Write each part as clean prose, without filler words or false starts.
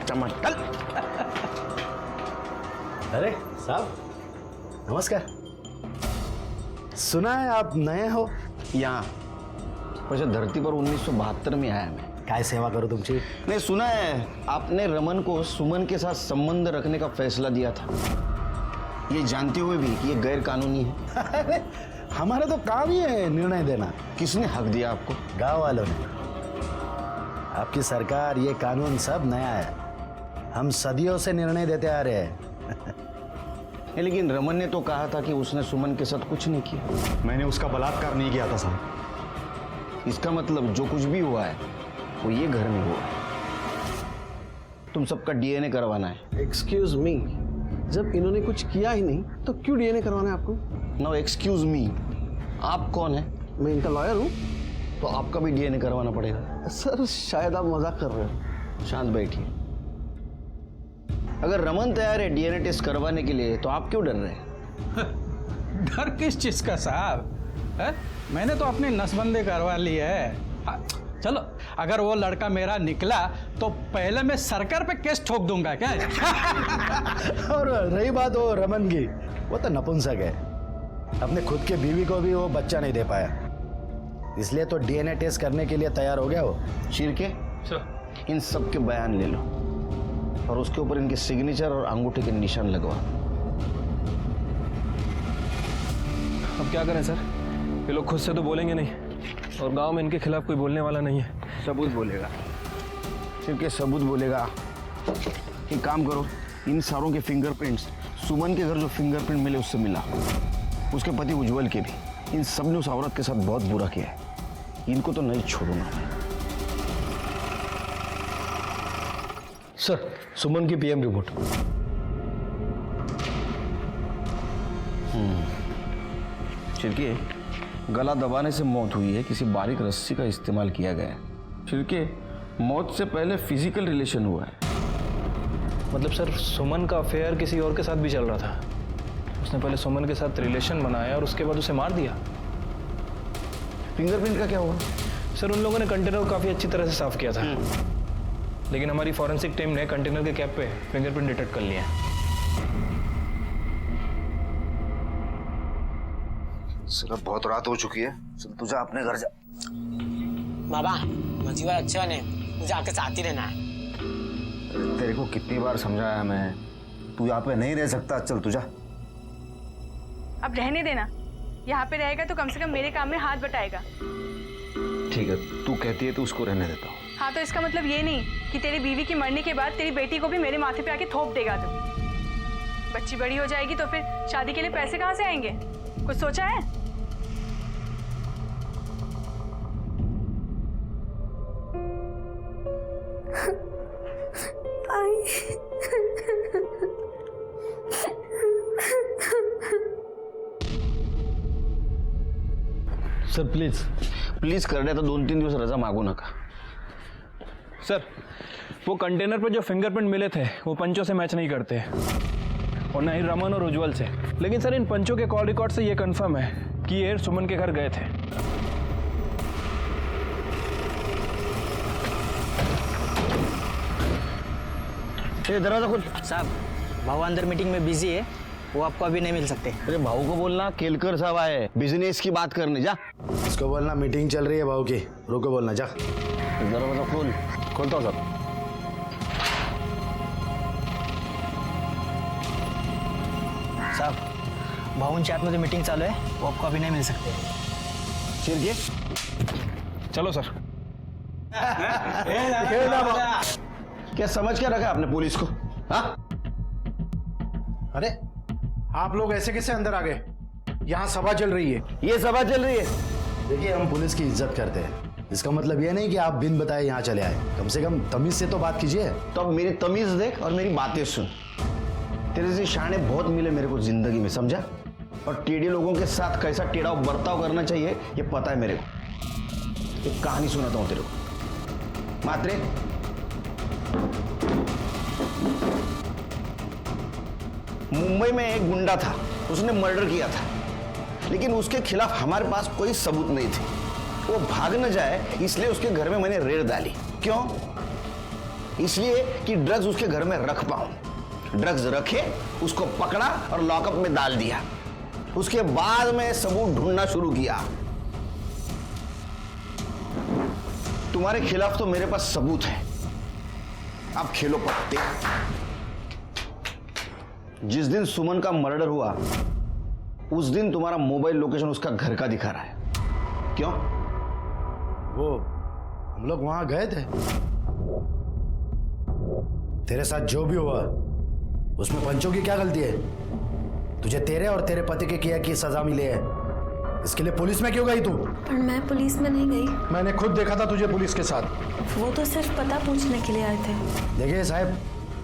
चमकल। अरे साहब नमस्कार। सुना है आप नए हो यहाँ वैसे धरती पर 1972 में आया मैं। काय सेवा करूं तुमची? नहीं, सुना है आपने रमन को सुमन के साथ संबंध रखने का फैसला दिया था, ये जानते हुए भी कि ये गैर कानूनी है। अरे हमारा तो काम ही है निर्णय देना। किसने हक दिया आपको? गांव वालों ने। आपकी सरकार, ये कानून सब नया है, हम सदियों से निर्णय देते आ रहे हैं। लेकिन रमन ने तो कहा था कि उसने सुमन के साथ कुछ नहीं किया। मैंने उसका बलात्कार नहीं किया था साहब। इसका मतलब जो कुछ भी हुआ है वो ये घर में हुआ है। तुम सबका डीएनए करवाना है। एक्सक्यूज मी, जब इन्होंने कुछ किया ही नहीं तो क्यों डीएनए करवाना है आपको? नो एक्सक्यूज मी, आप कौन है? मैं इनका लॉयर हूँ। तो आपका भी डीएनए करवाना पड़ेगा। सर शायद आप मजाक कर रहे हो। शांत बैठिए। अगर रमन तैयार है डीएनए टेस्ट करवाने के लिए तो आप क्यों डर रहे हैं? डर किस चीज का साहब? मैंने तो अपनी नसबंदी करवा ली है। चलो, अगर वो लड़का मेरा निकला तो पहले मैं सरकार पे केस ठोक दूंगा क्या? और रही बात वो रमन की, वो तो नपुंसक है, अपने खुद के बीवी को भी वो बच्चा नहीं दे पाया, इसलिए तो डीएनए टेस्ट करने के लिए तैयार हो गया वो। शिरके, इन सब के बयान ले लो और उसके ऊपर इनके सिग्नेचर और अंगूठे के निशान लगवा। अब क्या करें सर? ये लोग खुद से तो बोलेंगे नहीं और गांव में इनके खिलाफ कोई बोलने वाला नहीं है। सबूत बोलेगा। शिरके सबूत बोलेगा। एक काम करो, इन सारों के फिंगरप्रिंट्स सुमन के घर जो फिंगरप्रिंट मिले उससे मिला, उसके पति उज्जवल के भी। इन सब ने उस औरत के साथ बहुत बुरा किया है, इनको तो नहीं छोड़ूंगा मैं। सर सुमन की पीएम रिपोर्ट। शिरके, गला दबाने से मौत हुई है, किसी बारीक रस्सी का इस्तेमाल किया गया है। शिरके, मौत से पहले फिजिकल रिलेशन हुआ है। मतलब सर सुमन का अफेयर किसी और के साथ भी चल रहा था, उसने पहले सुमन के साथ रिलेशन बनाया और उसके बाद उसे मार दिया। फिंगरप्रिंट का क्या हुआ? सर उन लोगों ने कंटेनर को काफ़ी अच्छी तरह से साफ किया था, लेकिन हमारी फॉरेंसिक टीम ने कंटेनर के कैप पे फिंगरप्रिंट डिटेक्ट कर लिया। सिर्फ बहुत रात हो चुकी है, चल तुझे अपने घर जा। बाबा मजीवा अच्छा ने मुझे आपके साथ ही रहना है। तेरे को कितनी बार समझाया मैं, तू यहाँ पे नहीं रह सकता, चल तुझा। अब रहने देना, यहाँ पे रहेगा तो कम से कम मेरे काम में हाथ बटाएगा। ठीक है, तू कहती है तो उसको रहने देता हूँ। हाँ, तो इसका मतलब ये नहीं कि तेरी बीवी की मरने के बाद तेरी बेटी को भी मेरे माथे पे आके थोप देगा तू। बच्ची बड़ी हो जाएगी तो फिर शादी के लिए पैसे कहाँ से आएंगे? कुछ सोचा है? सर प्लीज कर रहे तो 2-3 दिवस रजा मागू नका। सर वो कंटेनर पे जो फिंगरप्रिंट मिले थे वो पंचों से मैच नहीं करते और ना ही रमन और उज्जवल से। लेकिन सर इन पंचों के कॉल रिकॉर्ड से ये कंफर्म है कि ये सुमन के घर गए थे। ये दरवाजा खोल। साहब भाऊ अंदर मीटिंग में बिजी है, वो आपको अभी नहीं मिल सकते। अरे भाऊ को बोलना केलकर साहब आए बिजनेस की बात करने। जा, इसको बोलना मीटिंग चल रही है भाऊ की, रुको बोलना। जा दरवाजा खोल। खोलता हूँ साहब। साहब भाऊ चैट में जो मीटिंग चालू है वो आपको अभी नहीं मिल सकते। शिरके, चलो सर। क्या समझ क्या रखा आपने पुलिस को? हाँ, अरे आप लोग ऐसे कैसे अंदर आ गए? यहाँ सभा चल रही है। ये सभा चल रही है। देखिए हम पुलिस की इज्जत करते हैं, इसका मतलब ये नहीं कि आप बिन बताए यहाँ चले आए। कम से कम तमीज से तो बात कीजिए। तो अब मेरी तमीज देख और मेरी बातें सुन। तेरे से शाने बहुत मिले मेरे को जिंदगी में, समझा? और टेढ़े लोगों के साथ कैसा टेढ़ा बर्ताव करना चाहिए ये पता है मेरे को। एक कहानी सुनाता हूँ तेरे को। मात्रे, मुंबई में एक गुंडा था, उसने मर्डर किया था, लेकिन उसके खिलाफ हमारे पास कोई सबूत नहीं थे। वो भाग न जाए इसलिए उसके घर में मैंने रेड डाली। क्यों? इसलिए कि ड्रग्स उसके घर में रख पाऊं। ड्रग्स रखे, उसको पकड़ा और लॉकअप में डाल दिया। उसके बाद में सबूत ढूंढना शुरू किया। तुम्हारे खिलाफ तो मेरे पास सबूत है। अब खेलो पत्ते। जिस दिन सुमन का मर्डर हुआ उस दिन तुम्हारा मोबाइल लोकेशन उसका घर का दिखा रहा है। क्यों? वो हम लोग वहां गए थे। तेरे साथ जो भी हुआ उसमें पंचों की क्या गलती है? तुझे तेरे और तेरे पति के किया की सजा मिली है, इसके लिए पुलिस में क्यों गई तू? पर मैं पुलिस में नहीं गई। मैंने खुद देखा था तुझे पुलिस के साथ। वो तो सिर्फ पता पूछने के लिए आए थे। देखिए साहब,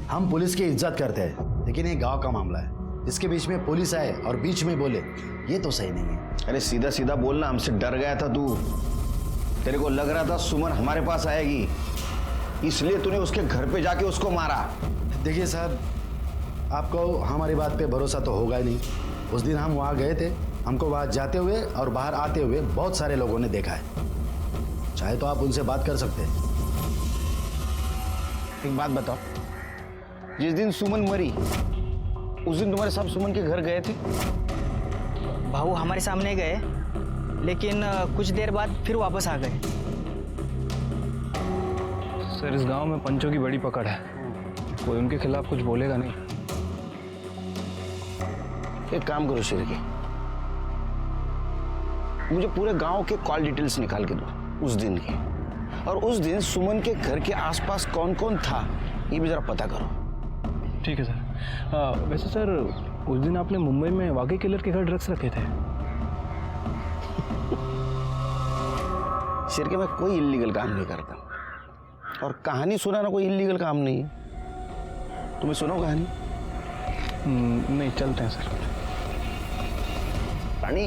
हम पुलिस की इज्जत करते हैं, लेकिन ये गांव का मामला है। इसके बीच में पुलिस आए और बीच में बोले, ये तो सही नहीं है। अरे सीधा सीधा बोलना। हमसे डर गया था तू। तेरे को लग रहा था सुमन हमारे पास आएगी, इसलिए तूने उसके घर पे जाके उसको मारा। देखिए साहब, आपको हमारी बात पे भरोसा तो होगा ही नहीं। उस दिन हम वहाँ गए थे, हमको वहाँ जाते हुए और बाहर आते हुए बहुत सारे लोगों ने देखा है। चाहे तो आप उनसे बात कर सकते हैं। एक बात बताओ, जिस दिन सुमन मरी उस दिन तुम्हारे साहब सुमन के घर गए थे? भाऊ हमारे सामने गए, लेकिन कुछ देर बाद फिर वापस आ गए। सर इस गांव में पंचों की बड़ी पकड़ है, कोई उनके खिलाफ कुछ बोलेगा नहीं। एक काम करो शिरके, मुझे पूरे गांव के कॉल डिटेल्स निकाल के दो उस दिन के, और उस दिन सुमन के घर के आसपास कौन कौन था ये भी जरा पता करो। ठीक है सर। वैसे सर उस दिन आपने मुंबई में वाकई किलर के घर ड्रग्स रखे थे? शिरके मैं कोई इल्लीगल काम नहीं करता, और कहानी सुनाना कोई इल्लीगल काम नहीं है। तुम्हें सुनाओ कहानी? नहीं, चलते हैं सर। पानी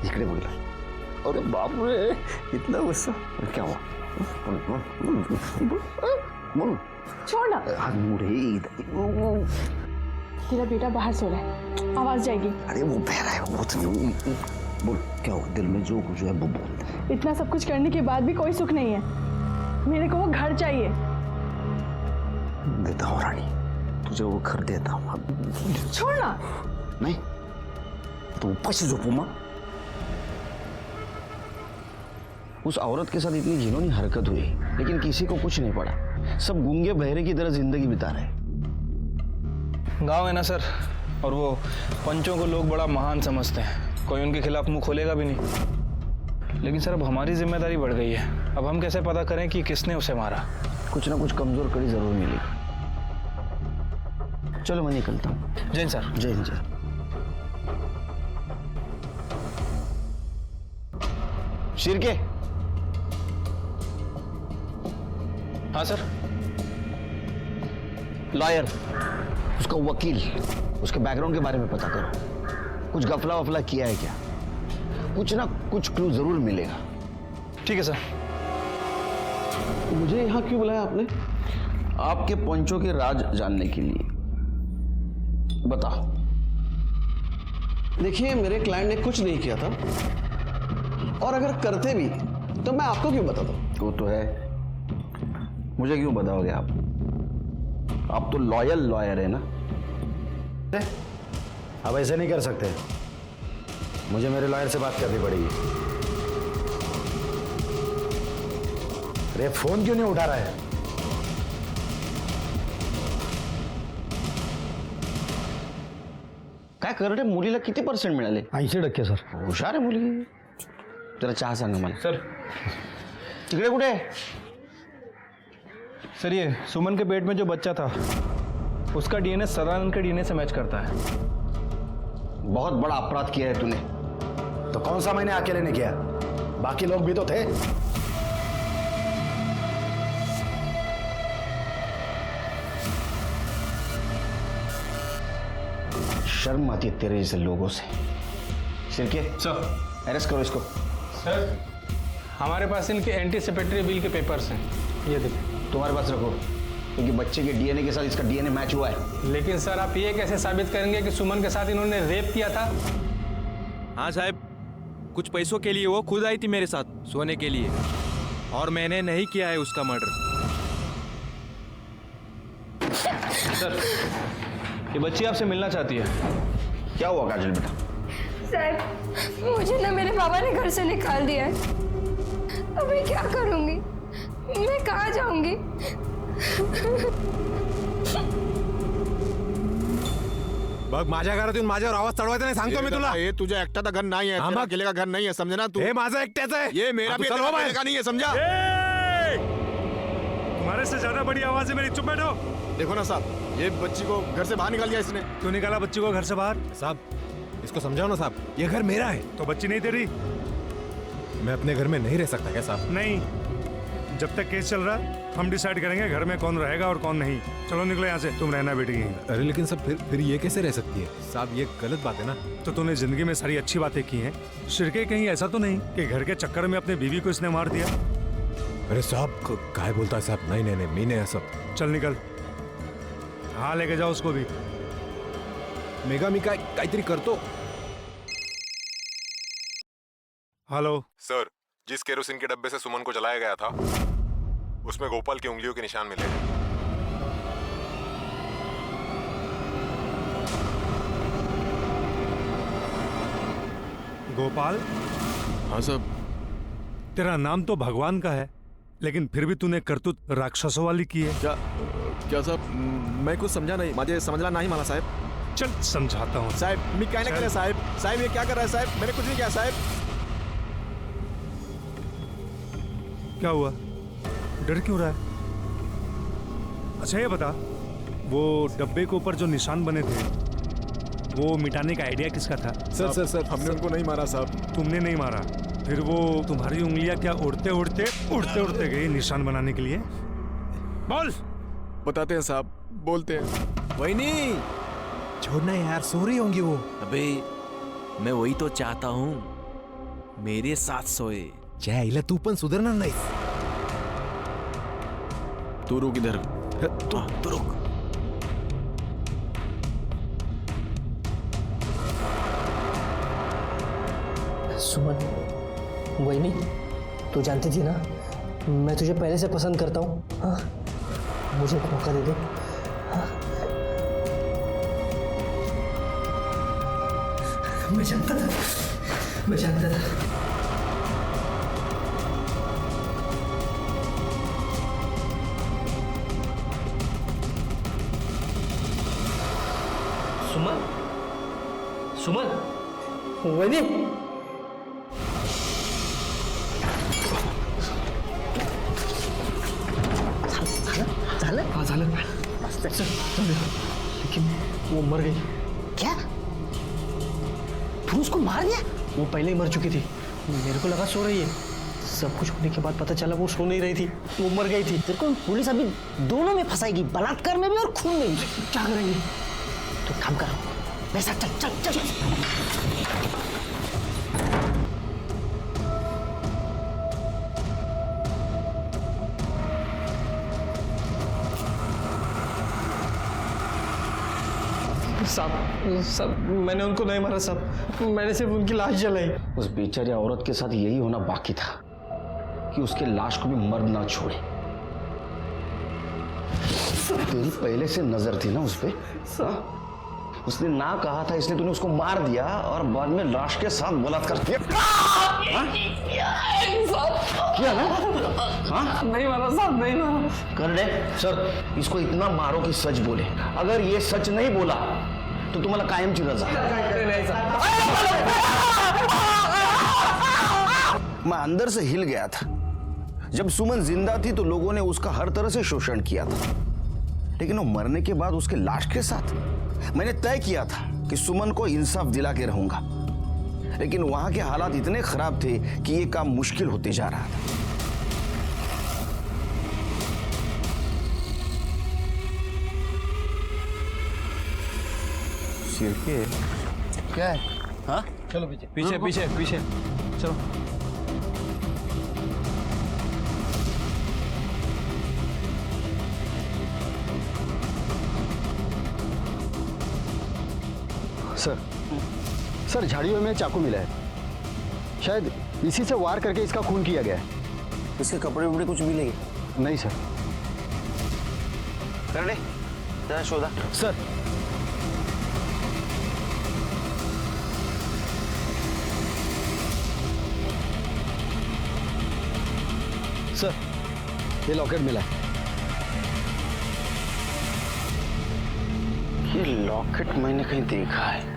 इकडे बोल रहा। अरे बाप रे, इतना गुस्सा क्या हुआ? बोल। छोड़ ना। हाथ मुड़े। तेरा बेटा बाहर सो रहा है, आवाज जाएगी। अरे वो बह रहा है, वो तो नहीं। बोल क्या हुआ? दिल में जो कुछ है वो बोल। इतना सब कुछ करने के बाद भी कोई सुख नहीं है। मेरे को वो घर चाहिए। देता हूँ रानी, तुझे वो घर देता हूँ। छोड़ ना। नहीं तो ऊपर से झोपू माँ। उस औरत के साथ इतनी घिनौनी हरकत हुई, लेकिन किसी को कुछ नहीं पड़ा। सब गूंगे बहरे की तरह जिंदगी बिता रहे। गांव है ना सर, और वो पंचों को लोग बड़ा महान समझते हैं, कोई उनके खिलाफ मुंह खोलेगा भी नहीं। लेकिन सर अब हमारी जिम्मेदारी बढ़ गई है। अब हम कैसे पता करें कि किसने उसे मारा? कुछ ना कुछ कमजोर कड़ी जरूर मिलेगी। चलो मैं निकलता हूँ। जय हिंद सर। जय हिंद। जय शिरके। हाँ सर। लॉयर, उसका वकील, उसके बैकग्राउंड के बारे में पता करो। कुछ गफला वफला किया है क्या? कुछ ना कुछ क्लू जरूर मिलेगा। ठीक है सर। मुझे यहाँ क्यों बुलाया आपने? आपके पंचों के राज जानने के लिए। बताओ। देखिए, मेरे क्लाइंट ने कुछ नहीं किया था, और अगर करते भी तो मैं आपको क्यों बताता? वो तो है, मुझे क्यों बताओगे आप? आप तो लॉयल लॉयर है ना। अब ऐसे नहीं कर सकते, मुझे मेरे लॉयर से बात करनी पड़ेगी। अरे फोन क्यों नहीं उठा रहा है? काय करते? मुलीला किती % मिळाले? 80% सर. हुशार आहे मुली. जरा चहा सांगा मला. सर तिकडे कुठे? सर ये सुमन के पेट में जो बच्चा था उसका डीएनए सदानंद के डीएनए से मैच करता है। बहुत बड़ा अपराध किया है तूने। तो कौन सा मैंने अकेले ने किया? बाकी लोग भी तो थे। शर्म आती है तेरे जैसे लोगों से। शिरके, सर अरेस्ट करो इसको। सर हमारे पास इनके एंटीसिपेटरी बिल के पेपर्स हैं, ये देखिए। तुम्हारे पास रखो, क्योंकि बच्चे के डीएनए के साथ इसका डीएनए मैच हुआ है। लेकिन सर आप ये कैसे साबित करेंगे कि सुमन के साथ इन्होंने रेप किया था? हाँ साहब, कुछ पैसों के लिए वो खुद आई थी मेरे साथ सोने के लिए। और मैंने नहीं किया है उसका मर्डर। सर, ये बच्ची आपसे मिलना चाहती है। क्या हुआ काजल बेटा? साहब, मुझे ना मेरे बाबा ने घर से निकाल दिया है। अब मैं क्या करूंगी? मैं कहाँ जाऊंगी? बघ, माझ्या घरातून माझ्यावर आवाज चढवायचा नाही, सांगतो मी तुला. हे तुझ्या एकट्याचं घर नाही आहे, तेरा अकेले का घर नहीं है, समझे ना तू? हे माझं एकट्याचं आहे. ये मेरा भी तेरा अकेले का नहीं है, समझा? तुम्हारे से ज्यादा बड़ी आवाज है मेरी, चुप बैठो. देखो ना साहब, ये बच्ची को घर से बाहर निकाल दिया इसने। क्यों निकाला बच्ची को घर से बाहर? साहब, इसको समझाओ ना साहब, ये घर मेरा है. तो बच्ची नहीं तेरी? मैं अपने घर में नहीं रह सकता क्या साहब? नहीं, जब तक केस चल रहा है हम डिसाइड करेंगे घर में कौन रहेगा और कौन नहीं. चलो निकलो यहाँ से, तुम रहना बेटी यहीं. अरे लेकिन सब फिर ये कैसे रह सकती है साहब? ये गलत बात है ना. तो तूने जिंदगी में सारी अच्छी बातें की हैं, शिरके कहीं ऐसा तो नहीं कि घर के चक्कर में अपने बीवी को इसने मार दिया? अरे साहब, काय बोलता है साहब? नहीं नहीं नहीं, मी नहीं सब. चल निकल. हाँ, लेके जाओ उसको भी. मेगा मी काहीतरी करतो. हेलो सर, जिस केरोसिन के डब्बे से सुमन को जलाया गया था उसमें गोपाल की उंगलियों के निशान मिले. गोपाल? हाँ साहब. तेरा नाम तो भगवान का है, लेकिन फिर भी तूने करतूत राक्षसों वाली की है. क्या साहब, मैं कुछ समझा नहीं, मुझे समझना नहीं माना साहब. चल समझाता हूँ. साहब, मैं क्या नहीं कर रहा साहब. साहब, ये क्या कर रहा है साहब? मैंने कुछ नहीं किया साहब. क्या हुआ? डर क्यों रहा है? अच्छा ये बता, वो डब्बे के ऊपर जो निशान बने थे वो मिटाने का आइडिया किसका था? सर, हमने उनको नहीं मारा साहब. तुमने नहीं मारा? फिर वो तुम्हारी उंगलियां क्या उड़ते उड़ते गई निशान बनाने के लिए? बोल. बताते हैं साहब, बोलते हैं. वही नहीं, छोड़ना यार, सो रही होंगी वो. अबे मैं वही तो चाहता हूँ, मेरे साथ सोए. जायला तू पण सुधारणार नाही. तू रुक इधर. तू रुक. सुमन, वही नहीं, तू जानती थी ना मैं तुझे पहले से पसंद करता हूँ. हाँ, मुझे एक मौका दे दे. हाँ? मैं जानता था. सुमन, वही नहीं. झालं. लेकिन वो मर गई. क्या? पुरुष को मार दिया? वो पहले ही मर चुकी थी. मेरे को लगा सो रही है. सब कुछ होने के बाद पता चला वो सो नहीं रही थी, वो मर गई थी. तेरे को पुलिस अभी दोनों में फंसाएगी, बलात्कार में भी और खून में भी. क्या करेंगे? तो काम करो, मेरे साथ चल. साहब, मैंने उनको नहीं मारा साहब. मैंने सिर्फ उनकी लाश जलाई. उस बेचारी औरत के साथ यही होना बाकी था कि उसके लाश को भी मर्द ना छोड़े. तेरी पहले से नजर थी ना उस पे. उसने ना कहा था इसलिए तूने उसको मार दिया और बाद में लाश के साथ बलात्कार किया. किया ना? हाँ? नहीं मारा साहब, नहीं मारा. कर दे सर, इसको इतना मारो कि सच बोले. अगर ये सच नहीं बोला तो तुम्हाला कायमची रजा. मैं अंदर से हिल गया था. जब सुमन जिंदा थी तो लोगों ने उसका हर तरह से शोषण किया था, लेकिन वो मरने के बाद उसके लाश के साथ मैंने तय किया था कि सुमन को इंसाफ दिला के रहूंगा. लेकिन वहां के हालात इतने खराब थे कि ये काम मुश्किल होते जा रहा था. क्या है? हाँ? चलो पीछे चलो. सर, झाड़ियों में चाकू मिला है. शायद इसी से वार करके इसका खून किया गया है. इसके कपड़े वपड़े कुछ मिलेंगे? नहीं सर। कर ले जरा शोधा। सर सर ये लॉकेट मिला है। ये लॉकेट मैंने कहीं देखा है।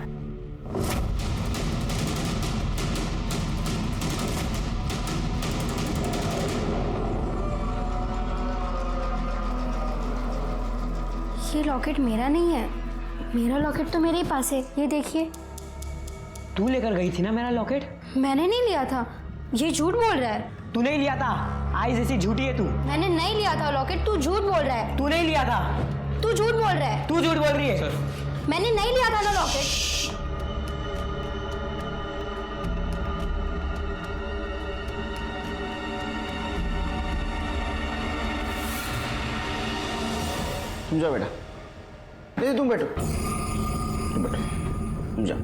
ये लॉकेट मेरा नहीं है। मेरा लॉकेट तो मेरे ही पास है, ये देखिए। तू लेकर गई थी ना मेरा लॉकेट? मैंने नहीं लिया था, ये झूठ बोल रहा है। तू नहीं लिया था, आई जैसी झूठी है तू। मैंने नहीं लिया था लॉकेट, तू झूठ बोल रहा है। तू नहीं लिया था, तू झूठ बोल रहा है। तू झूठ बोल रही है। मैंने नहीं लिया था ना लॉकेट। तुम जाओ बेटा, नहीं तुम बैठो, तुम बैठो, तुम जाओ।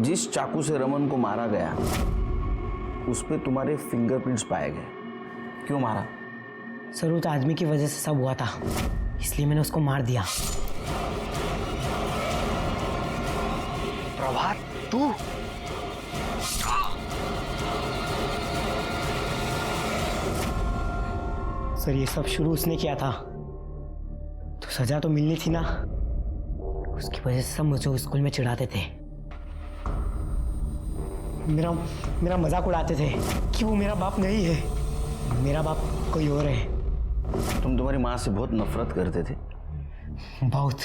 जिस चाकू से रमन को मारा गया उस पे तुम्हारे फिंगरप्रिंट्स पाए गए। क्यों मारा? सर उस आदमी की वजह से सब हुआ था, इसलिए मैंने उसको मार दिया। प्रभात तू? सर ये सब शुरू उसने किया था, तो सजा तो मिलनी थी ना। उसकी वजह से सब मुझे स्कूल में चिढ़ाते थे, मेरा मजाक उड़ाते थे कि वो मेरा बाप नहीं है, मेरा बाप कोई और है। तुम तुम्हारी माँ से बहुत नफरत करते थे। बहुत।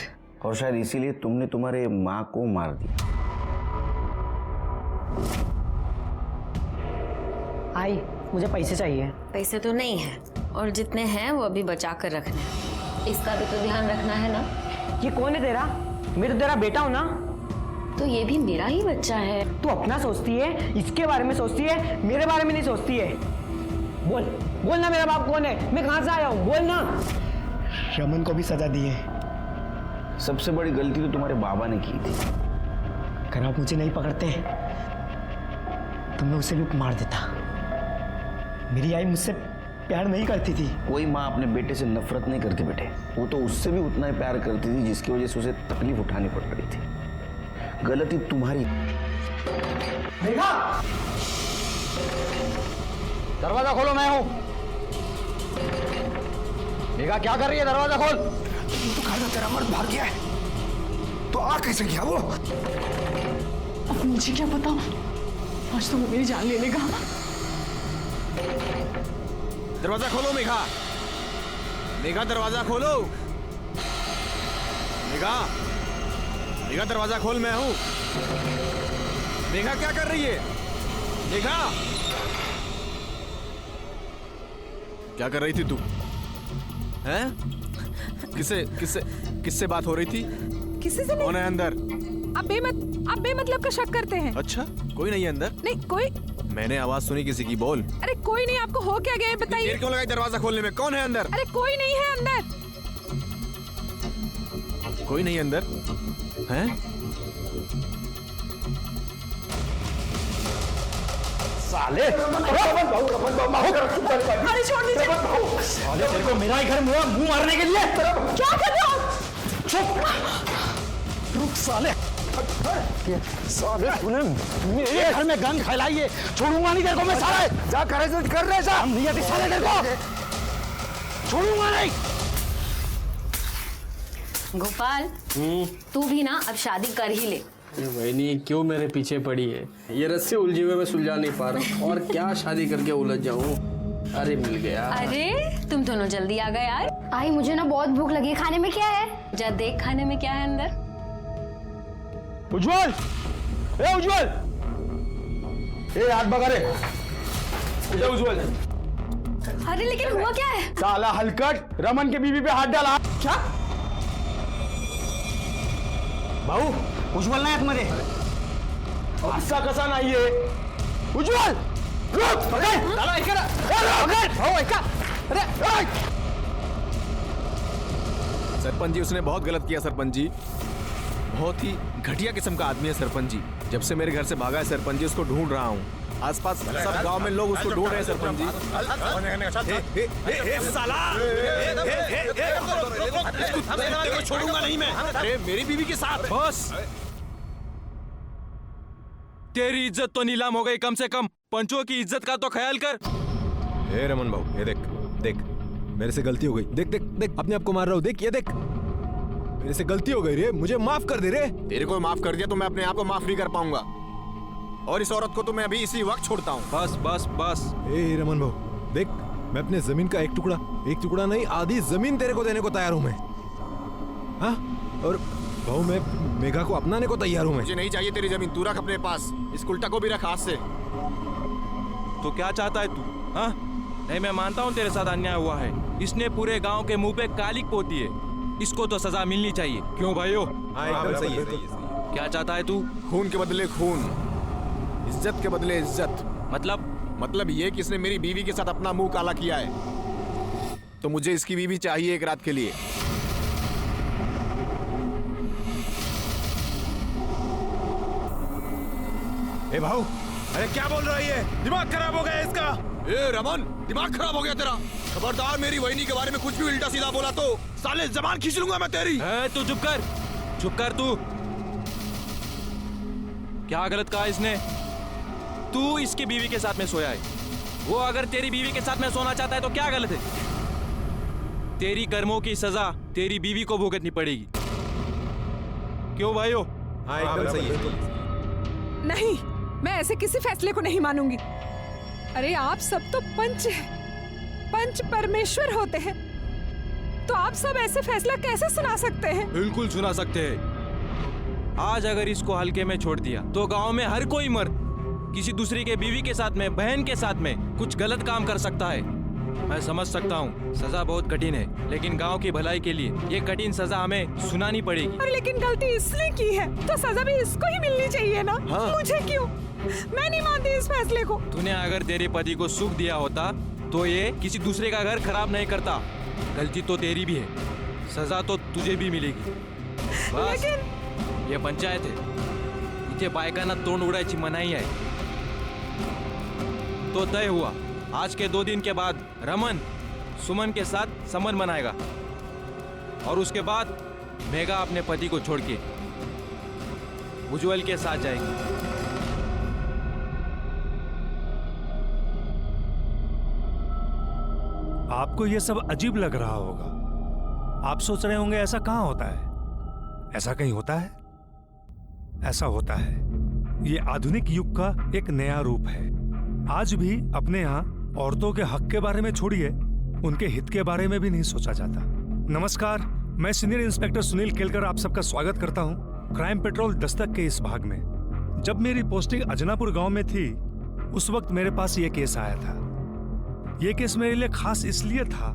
और शायद इसीलिए तुमने तुम्हारे माँ को मार दिया। आई मुझे पैसे चाहिए। पैसे तो नहीं है, और जितने हैं वो अभी बचा कर रखने हैं। इसका भी तो ध्यान रखना है ना। ये कौन है तेरा? मैं तो तेरा बेटा हूँ ना। तो ये भी मेरा ही बच्चा है। तू अपना सोचती है, इसके बारे में सोचती है, मेरे बारे में नहीं सोचती है। बोल बोल ना मेरा बाप कौन है, मैं कहाँ से आया हूँ, बोल ना। रमन को भी सजा दी है। सबसे बड़ी गलती तो तुम्हारे बाबा ने की थी। अगर आप मुझे नहीं पकड़ते तो मैं उसे भी मार देता। मेरी आई मुझसे प्यार नहीं करती थी। कोई माँ अपने बेटे से नफरत नहीं करती बेटे, वो तो उससे भी उतना ही प्यार करती थी जिसकी वजह से उसे तकलीफ उठानी पड़ रही थी। गलती तुम्हारी। देखा? दरवाजा खोलो, मैं हूं। देखा क्या कर रही है? दरवाजा खोल। तो कहा था तेरा मर्द भाग गया है, तो आ कैसे गया वो? अब मुझे क्या पता, आज तो वो मेरी जान ले लेगा। दरवाजा खोलो मेघा, मेघा दरवाजा खोलो। मेघा, मेघा दरवाजा खोल, मैं हूं। मेघा क्या कर रही है? मेघा क्या कर रही थी तू? हैं? किससे बात हो रही थी? किसी से नहीं। कौन है अंदर? आप बेमतलब का शक करते हैं। अच्छा, कोई नहीं है अंदर? नहीं कोई। मैंने आवाज सुनी किसी की, बोल। अरे कोई नहीं, आपको हो क्या गया बताइए। देर क्यों लगाई दरवाजा खोलने में? कौन है अंदर? अरे कोई नहीं है अंदर। कोई नहीं अंदर हैं? साले अरे छोड़ दीजिए। साले तेरे को मेरा ही घर मुंह मारने के लिए। क्या कर रहे हो? चुप रुक साले। साले तूने मेरे घर में गंद फैलाई है, छोड़ूंगा नहीं तेरे को मैं। साले जा कर रहे सा हम नहीं आती साले तेरे को छोड़ूंगा नहीं। गोपाल तू भी ना अब शादी कर ही ले। वही क्यों मेरे पीछे पड़ी है? ये रस्सी उलझी हुए मैं सुलझा नहीं पा रहा, और क्या शादी करके उलझ जाऊं। अरे मिल गया। अरे तुम दोनों जल्दी आ गए यार। आई मुझे ना बहुत भूख लगी, खाने में क्या है? जा देख खाने में क्या है अंदर। उज्जवल, ए उज्जवल, ए हाथ बगा रे। उज्जवल। अरे लेकिन हुआ क्या है? साला हलकट रमन के बीवी पे हाथ डाला। क्या? भाऊ उज्जवल नाही आतमध्ये। असा कसा नाहीये? उज्जवल रुक! भाऊ ऐका! अरे सरपंच जी उसने बहुत गलत किया सरपंच जी। बहुत ही घटिया किस्म का आदमी है सरपंच जी। जब से मेरे घर से भागा है सरपंच जी, उसको ढूंढ रहा हूँ। आसपास सब गांव में लोग उसको ढूंढ रहे हैं सरपंच जी। छोड़ूंगा नहीं मैं। अरे मेरी बीवी के साथ। बस तेरी इज्जत तो नीलाम हो गई, कम से कम पंचों की इज्जत का तो ख्याल कर। ए रमन भाऊ, ये देख देख, मेरे से गलती हो गई। देख देख देख, अपने आप को मार रहा हूँ। देख ये देख, मेरे से गलती हो गई रे, मुझे माफ कर दे रे। तेरे को माफ कर दिया तो मैं अपने आप को माफ नहीं कर पाऊंगा, और इस औरत को तो मैं अभी इसी वक्त छोड़ता हूँ। बस बस बस। ए रमन भाऊ देख, मैं अपने जमीन का एक टुकड़ा नहीं, आधी जमीन तेरे को देने को तैयार हूँ मैं। हाँ, और भाऊ मैं मेघा को अपनाने को तैयार हूँ मैं। मुझे नहीं चाहिए तेरी जमीन, तू रख अपने पास। इस उल्टा को भी रख हाथ से। तो क्या चाहता है तू? हाँ, नहीं मैं मानता हूँ तेरे साथ अन्याय हुआ है। इसने पूरे गांव के मुंह पे कालिक पोती है, इसको तो सजा मिलनी चाहिए। क्यों भाइयों? सही है। क्या चाहता है तू? खून के बदले खून, इज्जत के बदले इज्जत। मतलब ये कि इसने मेरी बीवी के साथ अपना मुंह काला किया है, तो मुझे इसकी बीवी चाहिए एक रात के लिए। ए भाऊ, अरे क्या बोल रहा है ये? दिमाग खराब हो गया इसका। ए रमन, दिमाग खराब हो गया तेरा? खबरदार मेरी वहिनी के बारे में कुछ भी उल्टा सीधा बोला तो साले जबान खींच लूंगा मैं तेरी। तू चुप कर तू। क्या गलत कहा इसने? तू इसकी बीवी के साथ में सोया है, वो अगर तेरी बीवी के साथ में सोना चाहता है तो क्या गलत है? तेरी कर्मों की सजा तेरी बीवी को भुगतनी पड़ेगी। क्यों भाइयों? हाँ एकदम सही है। नहीं, मैं ऐसे किसी फैसले को नहीं मानूंगी। अरे आप सब तो पंच हैं, पंच परमेश्वर होते हैं, तो आप सब ऐसे फैसला कैसे सुना सकते हैं? बिल्कुल सुना सकते हैं। आज अगर इसको हल्के में छोड़ दिया तो गांव में हर कोई मर्द किसी दूसरी के बीवी के साथ में, बहन के साथ में कुछ गलत काम कर सकता है। मैं समझ सकता हूँ सजा बहुत कठिन है, लेकिन गांव की भलाई के लिए ये कठिन सजा हमें सुनानी पड़ेगी। अरे लेकिन गलती इसने की है तो सजा भी इसको ही मिलनी चाहिए ना। हाँ। मुझे क्यों? मैं नहीं मानती इस फैसले को। तूने अगर तेरे पति को सुख दिया होता तो ये किसी दूसरे का घर खराब नहीं करता। गलती तो तेरी भी है, सजा तो तुझे भी मिलेगी। बस लेकिन ये पंचायत है, इथे बायकांना तोंड उडायची मनाई है। तो तय हुआ, आज के 2 दिन के बाद रमन सुमन के साथ संबंध बनाएगा, और उसके बाद मेघा अपने पति को छोड़ के उज्जवल के साथ जाएगी। आपको ये सब अजीब लग रहा होगा। आप सोच रहे होंगे ऐसा कहाँ होता है? ऐसा कहीं होता है? ऐसा होता है। ये आधुनिक युग का एक नया रूप है। आज भी अपने यहाँ औरतों के हक के बारे में छोड़िए, उनके हित के बारे में भी नहीं सोचा जाता। नमस्कार, मैं सीनियर इंस्पेक्टर सुनील केलकर आप सबका स्वागत करता हूँ क्राइम पेट्रोल दस्तक के इस भाग में। जब मेरी पोस्टिंग अजनापुर गांव में थी, उस वक्त मेरे पास ये केस आया था। ये केस मेरे लिए खास इसलिए था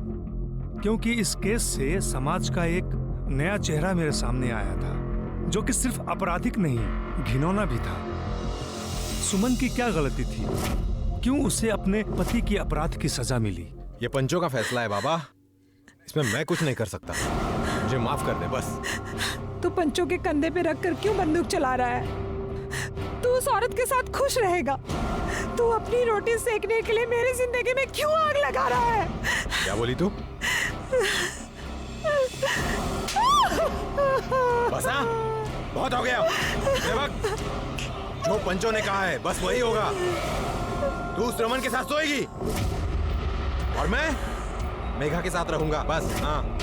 क्योंकि इस केस से समाज का एक नया चेहरा मेरे सामने आया था, जो कि सिर्फ आपराधिक नहीं, घिनौना भी था। सुमन की क्या गलती थी? क्यों उसे अपने पति की अपराध की सजा मिली? ये पंचों का फैसला है बाबा, इसमें मैं कुछ नहीं कर सकता। मुझे माफ कर दे बस। तू पंचों के कंधे पे रखकर क्यों बंदूक चला रहा है? तू उस औरत के साथ खुश रहेगा? तू अपनी रोटी सेकने के लिए मेरी जिंदगी में क्यों आग लगा रहा है? क्या बोली तू? बस हाँ, बहुत हो गया। जो पंचों ने कहा है बस वही होगा। तू उस रमन के साथ सोएगी और मैं मेघा के साथ रहूंगा, बस। हाँ,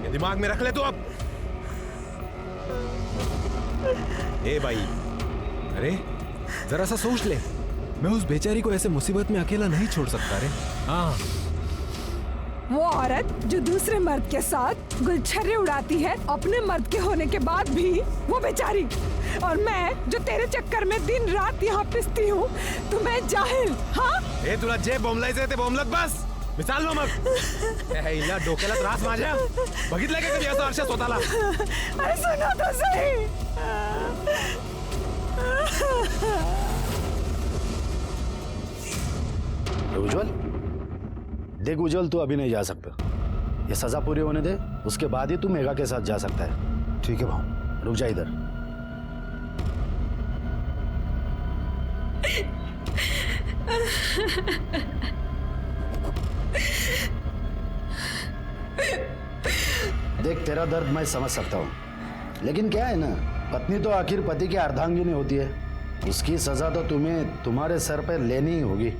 ये दिमाग में रख ले तू अब। ए भाई, अरे जरा सा सोच ले, मैं उस बेचारी को ऐसे मुसीबत में अकेला नहीं छोड़ सकता रे। हाँ, वो औरत जो दूसरे मर्द के साथ गुलछर्रे उड़ाती है अपने मर्द के होने के बाद भी, वो बेचारी, और मैं जो तेरे चक्कर में दिन रात यहाँ पिसती हूँ, तो मैं जाहिल? हाँ, ए तुला जे बोंबलायचे ते बोंबलत बस, मिसाल नो मग। हिला डोक्याला त्रास माझ्या, बघितलं का कधी असं आरशात स्वतःला? अरे सुनो तो सही। उज्जवल, देख उज्जवल, तू अभी नहीं जा सकता। ये सजा पूरी होने दे, उसके बाद ही तू मेघा के साथ जा सकता है। ठीक है भाऊ। रुक जा इधर। देख, तेरा दर्द मैं समझ सकता हूँ, लेकिन क्या है ना, पत्नी तो आखिर पति की अर्धांगिनी होती है। उसकी सजा तो तुम्हें तुम्हारे सर पर लेनी ही होगी।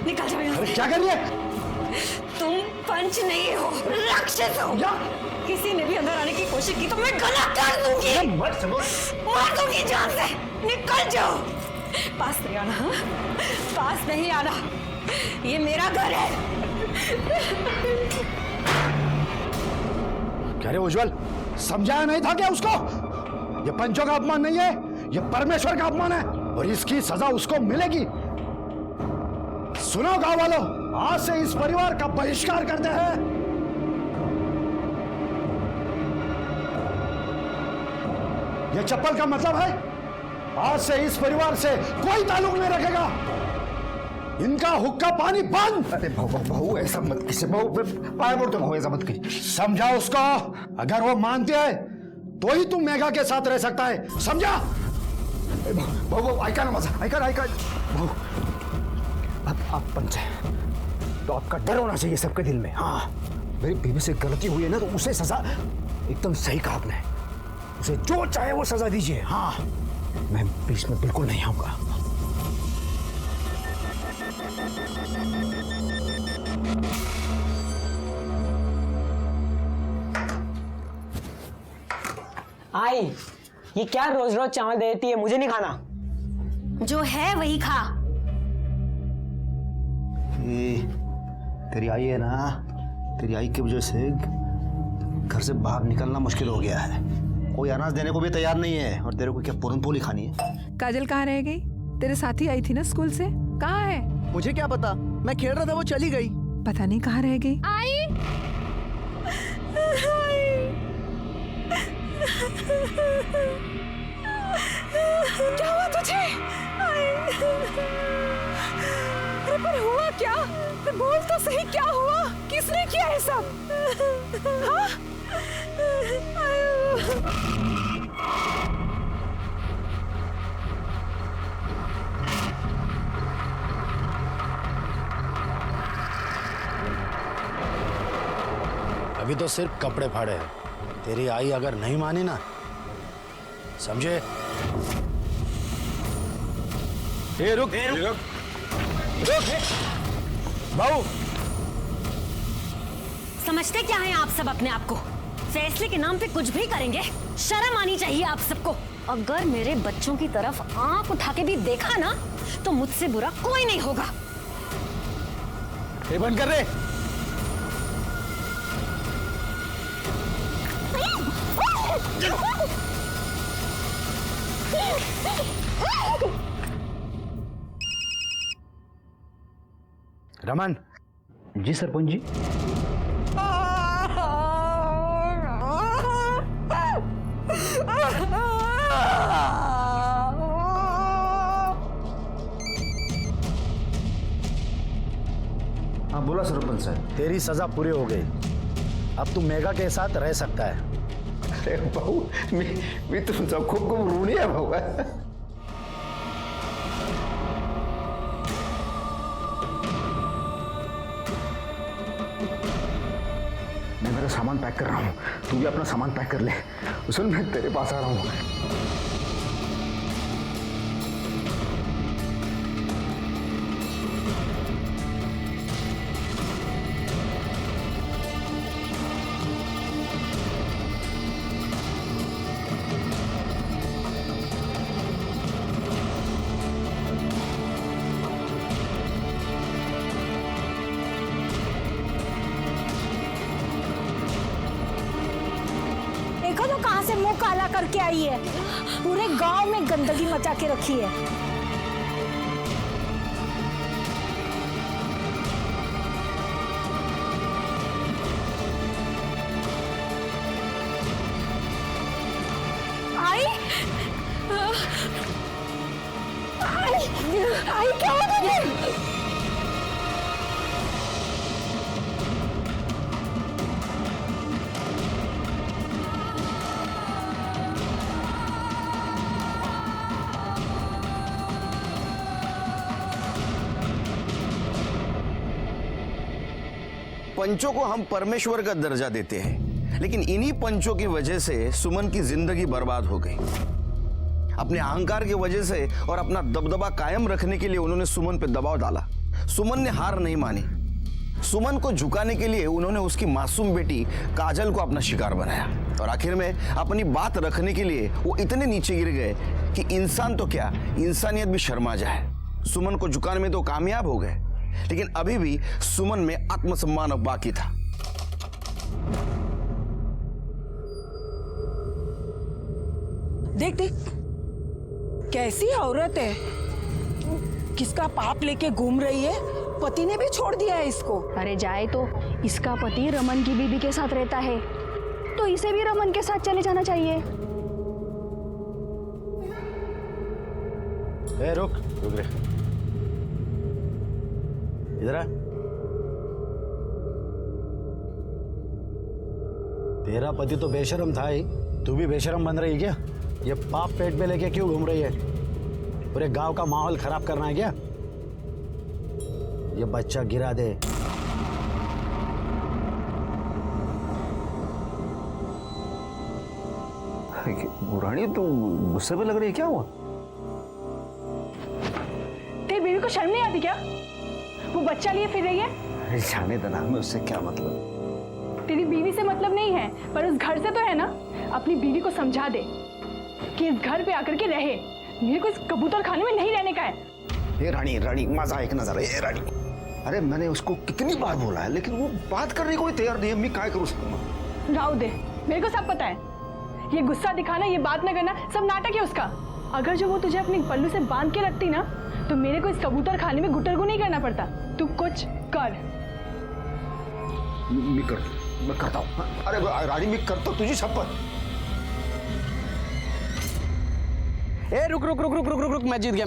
निकल जाओ यहाँ अरे से। क्या कर रही है? तुम पंच नहीं हो, राक्षस हो। किसी ने भी अंदर आने की कोशिश की तो मैं गला काट दूंगी। मार दूंगी जान से। निकल जाओ। पास नहीं आना, हाँ? पास नहीं आना। ये मेरा घर है। क्या रे उज्जवल, समझाया नहीं था क्या उसको? ये पंचों का अपमान नहीं है, ये परमेश्वर का अपमान है, और इसकी सजा उसको मिलेगी। सुनो गांव वालों, आज से इस परिवार का बहिष्कार करते हैं। ये चप्पल का मतलब है, आज से इस परिवार से कोई ताल्लुक नहीं रखेगा। इनका हुक्का पानी बंद। अरे भाऊ ऐसा मत कीजिए भाऊ, पाए बोलते भाऊ, ऐसा मत कीजिए। समझा उसको, अगर वो मानती है तो ही तू मेघा के साथ रह सकता है, समझा? भाऊ ऐका ना माझा, ऐका भाऊ, आप पंच है तो आपका डर होना चाहिए सबके दिल में। हाँ, मेरी बीवी से गलती हुई है ना, तो उसे सजा, एकदम सही कहा आपने, उसे जो चाहे वो सजा दीजिए। हाँ, मैं बीच में बिल्कुल नहीं आऊंगा। आई, ये क्या रोज रोज चावल देती है? मुझे नहीं खाना। जो है वही खा। तेरी आई है ना, तेरी आई की वजह से घर से बाहर निकलना मुश्किल हो गया है। कोई अनाज देने को भी तैयार नहीं है, और तेरे को क्या पूरन पोली खानी है? काजल कहाँ रह गई? तेरे साथ ही आई थी ना स्कूल से, कहाँ है? मुझे क्या पता, मैं खेल रहा था, वो चली गई। पता नहीं कहाँ रह गई। आई। क्या हुआ तुझे? अरे पर हुआ क्या? बोल तो सही, क्या हुआ? किसने किया है सब? हाँ? अभी तो सिर्फ कपड़े फाड़े हैं। तेरी आई अगर नहीं मानी ना, समझे? रुक भाऊ। समझते क्या हैं आप सब अपने आप को? फैसले के नाम पे कुछ भी करेंगे? शर्म आनी चाहिए आप सबको। अगर मेरे बच्चों की तरफ आंख उठा के भी देखा ना, तो मुझसे बुरा कोई नहीं होगा। ये बंद कर रहे। रमन। जी सरपंच जी। हाँ बोला सरपंच साहब। तेरी सजा पूरी हो गई, अब तू मेघा के साथ रह सकता है। अरे भाऊ, मी तुमचा खूप खूप ऋणी आहे भाऊ। मैं मेरा सामान पैक कर रहा हूँ, तू भी अपना सामान पैक कर ले। सुन, मैं तेरे पास आ रहा हूँ। देखो तो कहां से मुंह काला करके आई है। पूरे गांव में गंदगी मचा के रखी है। आई आई क्या हो गया? पंचों को हम परमेश्वर का दर्जा देते हैं, लेकिन इन्हीं पंचों की वजह से सुमन की जिंदगी बर्बाद हो गई। अपने अहंकार की वजह से और अपना दबदबा कायम रखने के लिए उन्होंने सुमन पर दबाव डाला। सुमन ने हार नहीं मानी। सुमन को झुकाने के लिए उन्होंने उसकी मासूम बेटी काजल को अपना शिकार बनाया और आखिर में अपनी बात रखने के लिए वो इतने नीचे गिर गए कि इंसान तो क्या, इंसानियत भी शर्मा जाए। सुमन को झुकाने में तो कामयाब हो गए, लेकिन अभी भी सुमन में आत्मसम्मान अब बाकी था। देख देख कैसी औरत है, किसका पाप लेके घूम रही है। पति ने भी छोड़ दिया है इसको। अरे जाए तो, इसका पति रमन की बीबी के साथ रहता है, तो इसे भी रमन के साथ चले जाना चाहिए। ए, रुक रे, इधर आ। तेरा पति तो बेशरम था ही, तू भी बेशरम बन रही है क्या? ये पाप पेट में लेके क्यों घूम रही है? पूरे गांव का माहौल खराब करना है क्या? ये बच्चा गिरा दे। रानी तू गुस्से पे लग रही है, क्या हुआ? तेरी बीवी को शर्म नहीं आती क्या? वो बच्चा लिए फिर रही है। अरे जाने देना, हमें उससे क्या मतलब? तेरी बीवी से मतलब नहीं है, पर उस घर से तो है ना। अपनी बीवी को समझा दे कि इस घर पे आकर के रहे। मेरे को इस कबूतर खाने में नहीं रहने का है। ये रानी, रानी मजा एक नजर है। रानी, अरे मैंने उसको कितनी बार बोला है, लेकिन वो बात करने को तैयार नहीं है। मैं क्या करूँ उसको? राव दे, मेरे को सब पता है। ये गुस्सा दिखाना, ये बात न करना, सब नाटक है उसका। अगर जो वो तुझे अपने पल्लू से बांध के रखती ना, तो मेरे को इस कबूतर खाने में गुटर को नहीं करना पड़ता। तू कुछ कर। मैं करता हूँ। अरे रानी, मैं करता हूँ, तुझी शपथ। ए रुक रुक रुक रुक रुक रुक रुक, मैं जीत गया।